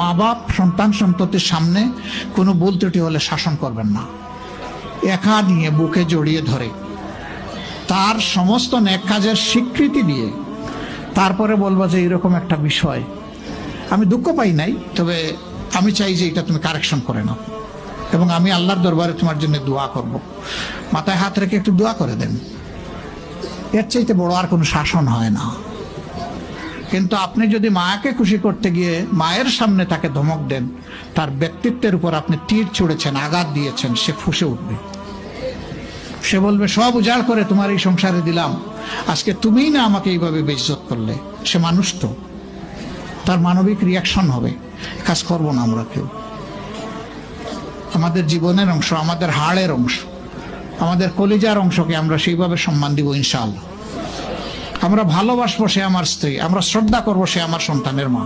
মা বাপ সন্তান সন্ততির সামনে কোনো ভুল ত্রুটি হলে শাসন করবেন না, একা নিয়ে বুকে জড়িয়ে ধরে তার সমস্ত নেক কাজের স্বীকৃতি দিয়ে তারপরে বলবো যে এরকম একটা বিষয় আমি দুঃখ পাই নাই, তবে আমি চাই যে এটা তুমি কারেকশন করে নাও এবং আমি আল্লাহর দরবারে তোমার জন্য দোয়া করব। মাথায় হাত রেখে একটু দোয়া করে দেন, এর চাইতে বড় আর কোনো শাসন হয় না। কিন্তু আপনি যদি মাকে খুশি করতে গিয়ে মায়ের সামনে তাকে ধমক দেন, তার ব্যক্তিত্বের উপর আপনি তীর ছুঁড়েছেন, আঘাত দিয়েছেন, সে ফুঁসে উঠবে। সে বলবে সব উজাড় করে তোমার এই সংসারে দিলাম, আজকে তুমিই না আমাকে এইভাবে বেইজ্জত করলে। সে মানুষ তো, তার মানবিক রিয়াকশন হবে। কাজ করবো না আমরা কেউ। আমাদের জীবনের অংশ, আমাদের হাড়ের অংশ, আমাদের কলিজার অংশকে আমরা সেইভাবে সম্মান দিব ইনশাআল্লাহ। আমরা ভালোবাসবো সে আমার স্ত্রী, আমরা শ্রদ্ধা করবো সে আমার সন্তানের মা।